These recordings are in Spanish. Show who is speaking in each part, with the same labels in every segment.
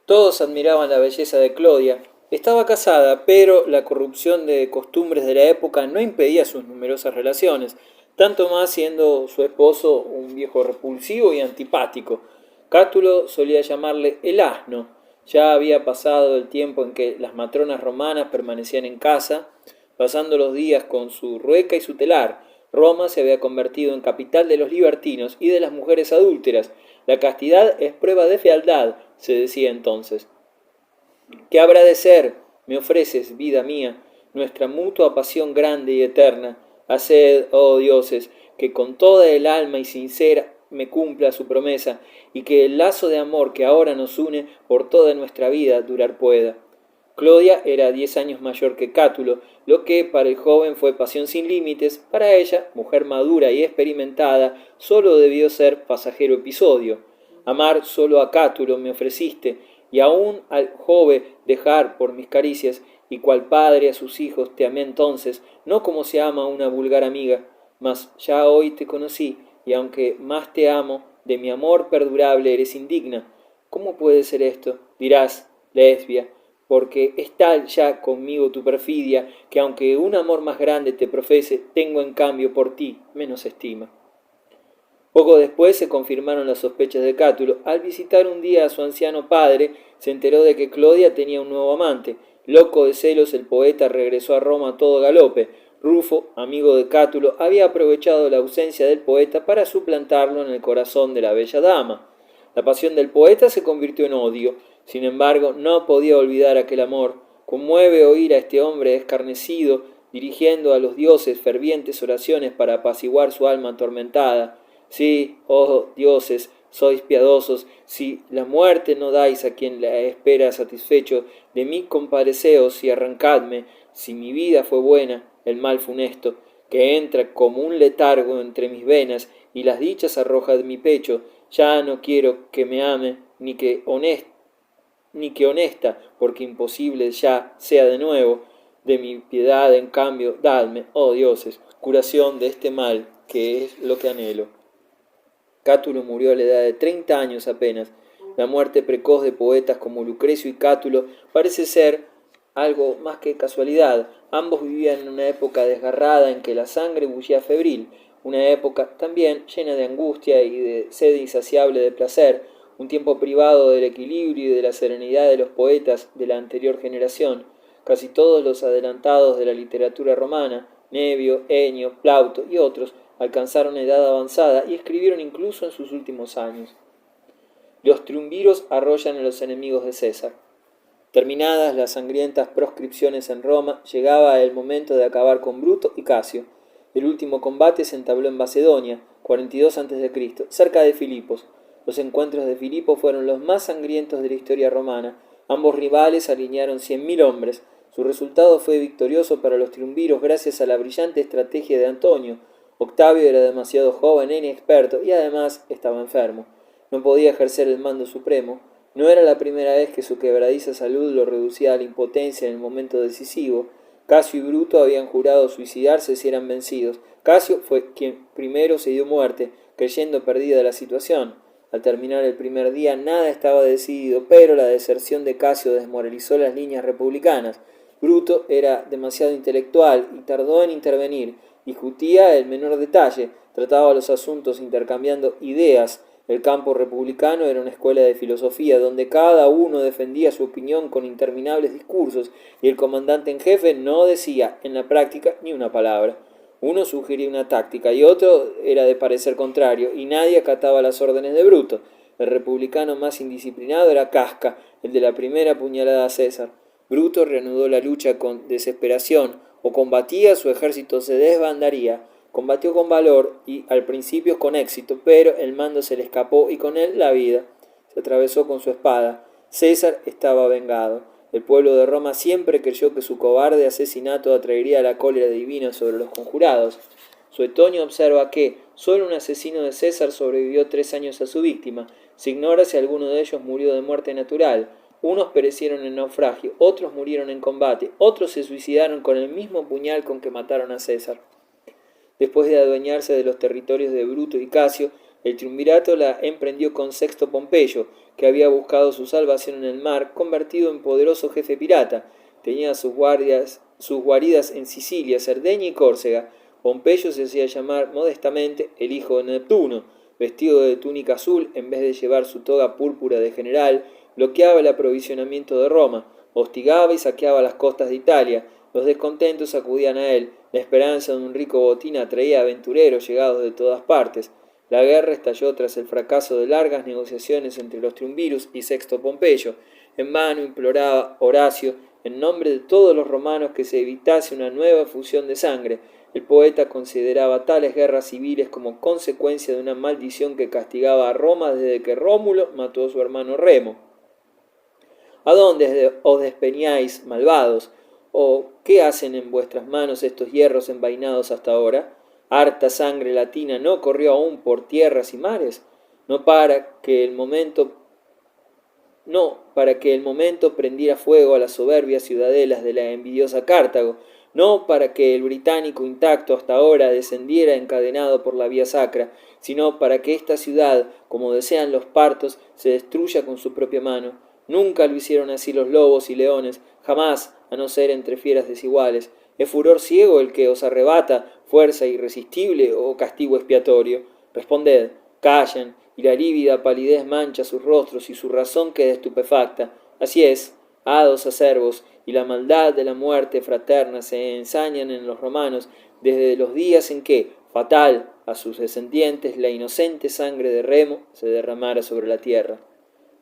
Speaker 1: Todos admiraban la belleza de Clodia. Estaba casada, pero la corrupción de costumbres de la época no impedía sus numerosas relaciones, tanto más siendo su esposo un viejo repulsivo y antipático. Cátulo solía llamarle el asno. Ya había pasado el tiempo en que las matronas romanas permanecían en casa, pasando los días con su rueca y su telar. Roma se había convertido en capital de los libertinos y de las mujeres adúlteras. La castidad es prueba de fealdad, se decía entonces. ¿Qué habrá de ser? Me ofreces, vida mía, nuestra mutua pasión grande y eterna. Haced, oh dioses, que con toda el alma y sincera me cumpla su promesa, y que el lazo de amor que ahora nos une por toda nuestra vida durar pueda. Clodia era 10 años mayor que Cátulo, lo que para el joven fue pasión sin límites, para ella, mujer madura y experimentada, sólo debió ser pasajero episodio. Amar sólo a Cátulo me ofreciste, y aún al joven dejar por mis caricias, y cual padre a sus hijos te amé entonces, no como se ama a una vulgar amiga, mas ya hoy te conocí, y aunque más te amo, de mi amor perdurable eres indigna. ¿Cómo puede ser esto? Dirás, lesbia, porque es tal ya conmigo tu perfidia, que aunque un amor más grande te profese, tengo en cambio por ti menos estima. Poco después se confirmaron las sospechas de Cátulo. Al visitar un día a su anciano padre, se enteró de que Clodia tenía un nuevo amante. Loco de celos, el poeta regresó a Roma a todo galope. Rufo, amigo de Cátulo, había aprovechado la ausencia del poeta para suplantarlo en el corazón de la bella dama. La pasión del poeta se convirtió en odio. Sin embargo, no podía olvidar aquel amor. Conmueve oír a este hombre escarnecido, dirigiendo a los dioses fervientes oraciones para apaciguar su alma atormentada. Sí, oh dioses, sois piadosos, si la muerte no dais a quien la espera satisfecho, de mí compadeceos y arrancadme, si mi vida fue buena, el mal funesto, que entra como un letargo entre mis venas y las dichas arroja de mi pecho, ya no quiero que me ame, ni que honesta, porque imposible ya sea de nuevo, de mi piedad en cambio, dadme, oh dioses, curación de este mal, que es lo que anhelo. Cátulo murió a la edad de 30 años apenas. La muerte precoz de poetas como Lucrecio y Cátulo parece ser algo más que casualidad. Ambos vivían en una época desgarrada en que la sangre bullía febril, una época también llena de angustia y de sed insaciable de placer, un tiempo privado del equilibrio y de la serenidad de los poetas de la anterior generación. Casi todos los adelantados de la literatura romana, Nevio, Enio, Plauto y otros, alcanzaron edad avanzada y escribieron incluso en sus últimos años. Los triunviros arrollan a los enemigos de César. Terminadas las sangrientas proscripciones en Roma, llegaba el momento de acabar con Bruto y Casio. El último combate se entabló en Macedonia, 42 a.C., cerca de Filipos. Los encuentros de Filipo fueron los más sangrientos de la historia romana. Ambos rivales alinearon 100.000 hombres. Su resultado fue victorioso para los triunviros gracias a la brillante estrategia de Antonio. Octavio era demasiado joven e inexperto y además estaba enfermo. No podía ejercer el mando supremo. No era la primera vez que su quebradiza salud lo reducía a la impotencia en el momento decisivo. Casio y Bruto habían jurado suicidarse si eran vencidos. Casio fue quien primero se dio muerte, creyendo perdida la situación. Al terminar el primer día nada estaba decidido, pero la deserción de Casio desmoralizó las líneas republicanas. Bruto era demasiado intelectual y tardó en intervenir. Discutía el menor detalle, trataba los asuntos intercambiando ideas. El campo republicano era una escuela de filosofía donde cada uno defendía su opinión con interminables discursos y el comandante en jefe no decía en la práctica ni una palabra. Uno sugería una táctica y otro era de parecer contrario, y nadie acataba las órdenes de Bruto. El republicano más indisciplinado era Casca, el de la primera puñalada a César. Bruto reanudó la lucha con desesperación. O combatía, su ejército se desbandaría. Combatió con valor y al principio con éxito, pero el mando se le escapó y con él la vida. Se atravesó con su espada. César estaba vengado. El pueblo de Roma siempre creyó que su cobarde asesinato atraería la cólera divina sobre los conjurados. Suetonio observa que solo un asesino de César sobrevivió 3 años a su víctima. Se ignora si alguno de ellos murió de muerte natural. Unos perecieron en naufragio, otros murieron en combate, otros se suicidaron con el mismo puñal con que mataron a César. Después de adueñarse de los territorios de Bruto y Casio, el triunvirato la emprendió con Sexto Pompeyo, que había buscado su salvación en el mar, convertido en poderoso jefe pirata. Tenía sus guaridas en Sicilia, Cerdeña y Córcega. Pompeyo se hacía llamar modestamente el hijo de Neptuno. Vestido de túnica azul, en vez de llevar su toga púrpura de general, bloqueaba el aprovisionamiento de Roma, hostigaba y saqueaba las costas de Italia. Los descontentos acudían a él, la esperanza de un rico botín atraía a aventureros llegados de todas partes. La guerra estalló tras el fracaso de largas negociaciones entre los triunviros y Sexto Pompeyo. En vano imploraba Horacio, en nombre de todos los romanos, que se evitase una nueva efusión de sangre. El poeta consideraba tales guerras civiles como consecuencia de una maldición que castigaba a Roma desde que Rómulo mató a su hermano Remo. ¿A dónde os despeñáis, malvados? ¿O qué hacen en vuestras manos estos hierros envainados hasta ahora? ¿Harta sangre latina no corrió aún por tierras y mares? Para que el momento prendiera fuego a las soberbias ciudadelas de la envidiosa Cartago, no para que el británico intacto hasta ahora descendiera encadenado por la vía sacra, sino para que esta ciudad, como desean los partos, se destruya con su propia mano. Nunca lo hicieron así los lobos y leones, jamás, a no ser entre fieras desiguales. ¿Es furor ciego el que os arrebata fuerza irresistible o castigo expiatorio? Responded, callen, y la lívida palidez mancha sus rostros y su razón queda estupefacta. Así es, hados acervos, y la maldad de la muerte fraterna se ensañan en los romanos desde los días en que, fatal a sus descendientes, la inocente sangre de Remo se derramara sobre la tierra.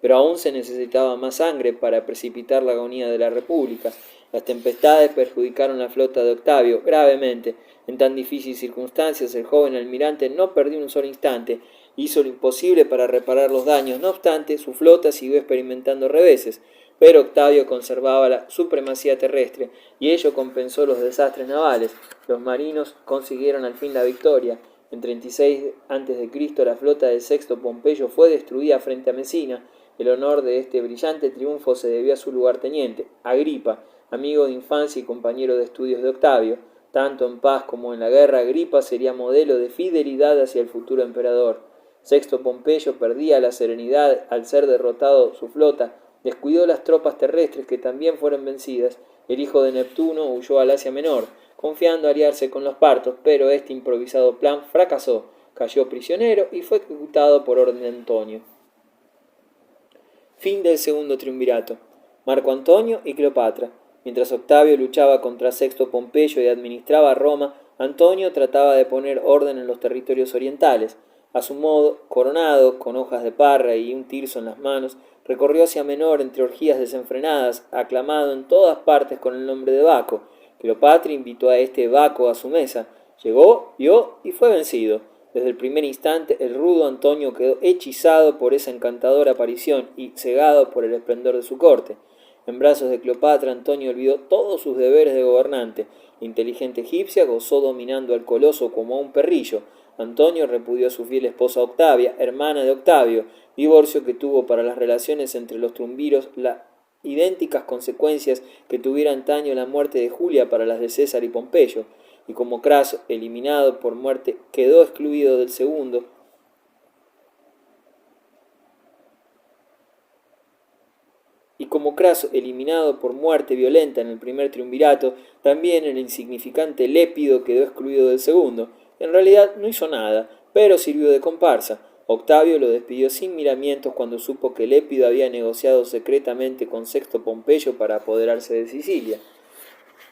Speaker 1: Pero aún se necesitaba más sangre para precipitar la agonía de la República. Las tempestades perjudicaron la flota de Octavio gravemente. En tan difíciles circunstancias el joven almirante no perdió un solo instante. Hizo lo imposible para reparar los daños. No obstante, su flota siguió experimentando reveses, pero Octavio conservaba la supremacía terrestre y ello compensó los desastres navales. Los marinos consiguieron al fin la victoria. En 36 a.C. la flota de Sexto Pompeyo fue destruida frente a Mesina. El honor de este brillante triunfo se debió a su lugarteniente, Agripa, amigo de infancia y compañero de estudios de Octavio. Tanto en paz como en la guerra, Agripa sería modelo de fidelidad hacia el futuro emperador. Sexto Pompeyo perdía la serenidad al ser derrotado su flota, descuidó las tropas terrestres que también fueron vencidas. El hijo de Neptuno huyó al Asia Menor, confiando aliarse con los partos, pero este improvisado plan fracasó, cayó prisionero y fue ejecutado por orden de Antonio. Fin del segundo triunvirato. Marco Antonio y Cleopatra. Mientras Octavio luchaba contra Sexto Pompeyo y administraba Roma, Antonio trataba de poner orden en los territorios orientales. A su modo, coronado, con hojas de parra y un tirso en las manos, recorrió Asia Menor entre orgías desenfrenadas, aclamado en todas partes con el nombre de Baco. Cleopatra invitó a este Baco a su mesa. Llegó, vio y fue vencido. Desde el primer instante, el rudo Antonio quedó hechizado por esa encantadora aparición y cegado por el esplendor de su corte. En brazos de Cleopatra, Antonio olvidó todos sus deberes de gobernante. La inteligente egipcia gozó dominando al coloso como a un perrillo. Antonio repudió a su fiel esposa Octavia, hermana de Octavio, divorcio que tuvo para las relaciones entre los triunviros las idénticas consecuencias que tuviera antaño la muerte de Julia para las de César y Pompeyo. Y como Craso, eliminado por muerte, quedó excluido del segundo, eliminado por muerte violenta en el primer triunvirato, también el insignificante Lépido quedó excluido del segundo. En realidad no hizo nada, pero sirvió de comparsa. Octavio lo despidió sin miramientos cuando supo que Lépido había negociado secretamente con Sexto Pompeyo para apoderarse de Sicilia.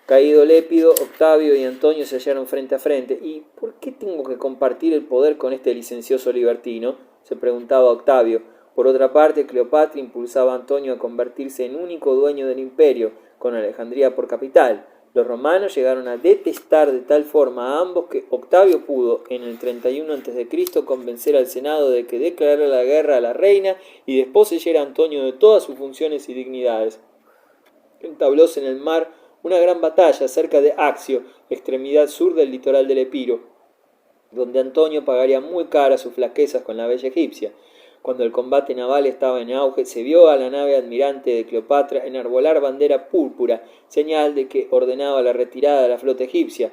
Speaker 1: Caído Lépido, Octavio y Antonio se hallaron frente a frente. ¿Y por qué tengo que compartir el poder con este licencioso libertino?, se preguntaba Octavio. Por otra parte, Cleopatra impulsaba a Antonio a convertirse en único dueño del imperio, con Alejandría por capital. Los romanos llegaron a detestar de tal forma a ambos que Octavio pudo, en el 31 a.C., convencer al Senado de que declarara la guerra a la reina y desposeyera a Antonio de todas sus funciones y dignidades. Entablóse en el mar una gran batalla cerca de Accio, extremidad sur del litoral del Epiro, donde Antonio pagaría muy caras sus flaquezas con la bella egipcia. Cuando el combate naval estaba en auge, se vio a la nave admirante de Cleopatra enarbolar bandera púrpura, señal de que ordenaba la retirada de la flota egipcia,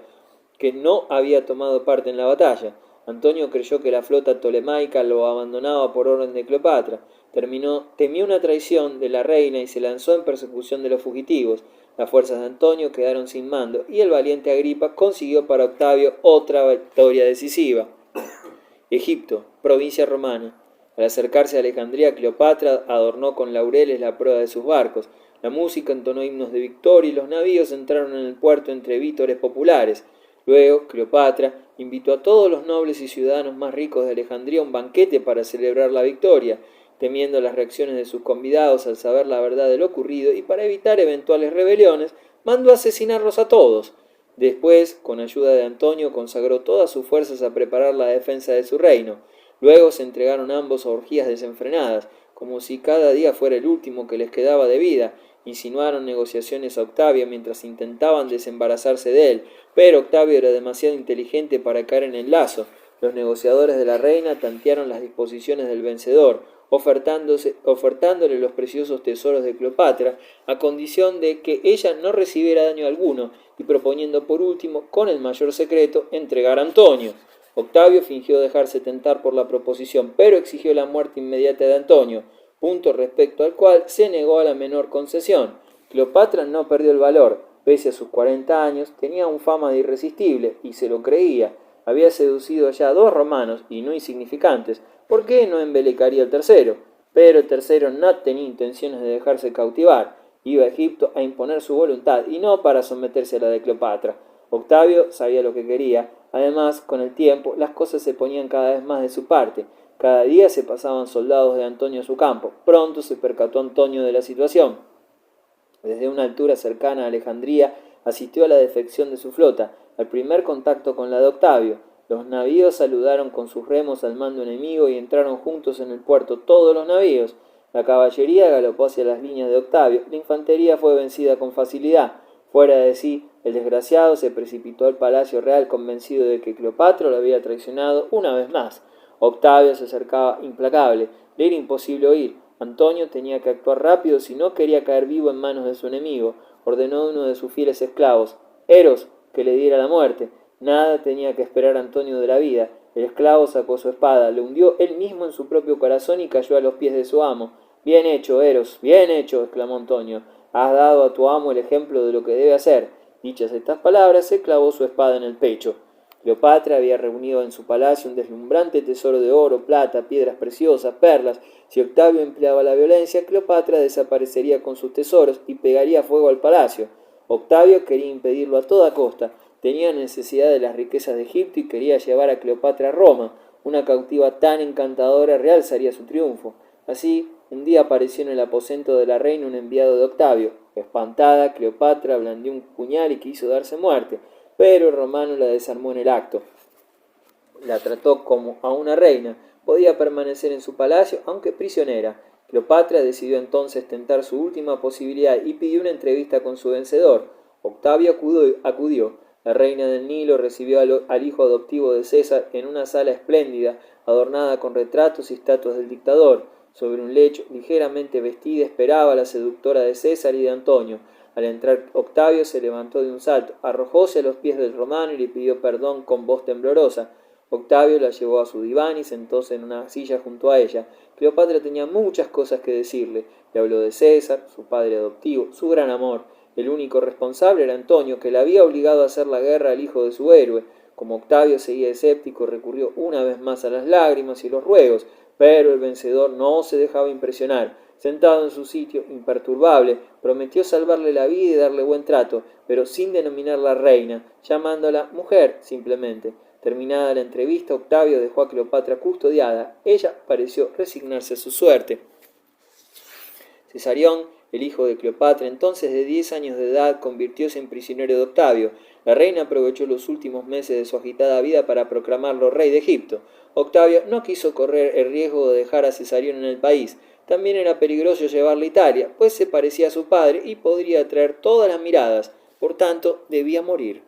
Speaker 1: que no había tomado parte en la batalla. Antonio creyó que la flota tolemaica lo abandonaba por orden de Cleopatra. Temió una traición de la reina y se lanzó en persecución de los fugitivos. Las fuerzas de Antonio quedaron sin mando y el valiente Agripa consiguió para Octavio otra victoria decisiva. Egipto, provincia romana. Al acercarse a Alejandría, Cleopatra adornó con laureles la proa de sus barcos. La música entonó himnos de victoria y los navíos entraron en el puerto entre vítores populares. Luego, Cleopatra invitó a todos los nobles y ciudadanos más ricos de Alejandría a un banquete para celebrar la victoria. Temiendo las reacciones de sus convidados al saber la verdad de lo ocurrido y para evitar eventuales rebeliones, mandó asesinarlos a todos. Después, con ayuda de Antonio, consagró todas sus fuerzas a preparar la defensa de su reino. Luego se entregaron ambos a orgías desenfrenadas, como si cada día fuera el último que les quedaba de vida. Insinuaron negociaciones a Octavio mientras intentaban desembarazarse de él, pero Octavio era demasiado inteligente para caer en el lazo. Los negociadores de la reina tantearon las disposiciones del vencedor, ofertándole los preciosos tesoros de Cleopatra, a condición de que ella no recibiera daño alguno, y proponiendo por último, con el mayor secreto, entregar a Antonio. Octavio fingió dejarse tentar por la proposición, pero exigió la muerte inmediata de Antonio, punto respecto al cual se negó a la menor concesión. Cleopatra no perdió el valor. Pese a sus 40 años, tenía un fama de irresistible, y se lo creía. Había seducido ya a 2 romanos, y no insignificantes. ¿Por qué no embelecaría el tercero? Pero el tercero no tenía intenciones de dejarse cautivar. Iba a Egipto a imponer su voluntad, y no para someterse a la de Cleopatra. Octavio sabía lo que quería. Además, con el tiempo, las cosas se ponían cada vez más de su parte. Cada día se pasaban soldados de Antonio a su campo. Pronto se percató Antonio de la situación. Desde una altura cercana a Alejandría, asistió a la defección de su flota, al primer contacto con la de Octavio. Los navíos saludaron con sus remos al mando enemigo y entraron juntos en el puerto todos los navíos. La caballería galopó hacia las líneas de Octavio. La infantería fue vencida con facilidad. Fuera de sí, el desgraciado se precipitó al palacio real convencido de que Cleopatra lo había traicionado una vez más. Octavio se acercaba implacable. Le era imposible huir. Antonio tenía que actuar rápido si no quería caer vivo en manos de su enemigo. Ordenó a uno de sus fieles esclavos, Eros, que le diera la muerte. Nada tenía que esperar Antonio de la vida. El esclavo sacó su espada, le hundió él mismo en su propio corazón y cayó a los pies de su amo. «Bien hecho, Eros, bien hecho», exclamó Antonio. «Has dado a tu amo el ejemplo de lo que debe hacer». Dichas estas palabras, se clavó su espada en el pecho. Cleopatra había reunido en su palacio un deslumbrante tesoro de oro, plata, piedras preciosas, perlas. Si Octavio empleaba la violencia, Cleopatra desaparecería con sus tesoros y pegaría fuego al palacio. Octavio quería impedirlo a toda costa. Tenía necesidad de las riquezas de Egipto y quería llevar a Cleopatra a Roma. Una cautiva tan encantadora realzaría su triunfo. Así, un día apareció en el aposento de la reina un enviado de Octavio. Espantada, Cleopatra blandió un puñal y quiso darse muerte, pero el romano la desarmó en el acto. La trató como a una reina. Podía permanecer en su palacio, aunque prisionera. Cleopatra decidió entonces tentar su última posibilidad y pidió una entrevista con su vencedor. Octavio acudió. La reina del Nilo recibió al hijo adoptivo de César en una sala espléndida, adornada con retratos y estatuas del dictador. Sobre un lecho, ligeramente vestida, esperaba la seductora de César y de Antonio. Al entrar Octavio se levantó de un salto, arrojóse a los pies del romano y le pidió perdón con voz temblorosa. Octavio la llevó a su diván y sentóse en una silla junto a ella. Cleopatra tenía muchas cosas que decirle. Le habló de César, su padre adoptivo, su gran amor. El único responsable era Antonio, que la había obligado a hacer la guerra al hijo de su héroe. Como Octavio seguía escéptico, recurrió una vez más a las lágrimas y los ruegos, pero el vencedor no se dejaba impresionar. Sentado en su sitio, imperturbable, prometió salvarle la vida y darle buen trato, pero sin denominarla reina, llamándola mujer simplemente. Terminada la entrevista, Octavio dejó a Cleopatra custodiada. Ella pareció resignarse a su suerte. Cesarión, el hijo de Cleopatra, entonces de 10 años de edad, convirtióse en prisionero de Octavio. La reina aprovechó los últimos meses de su agitada vida para proclamarlo rey de Egipto. Octavio no quiso correr el riesgo de dejar a Cesarión en el país. También era peligroso llevarle a Italia, pues se parecía a su padre y podría atraer todas las miradas. Por tanto, debía morir.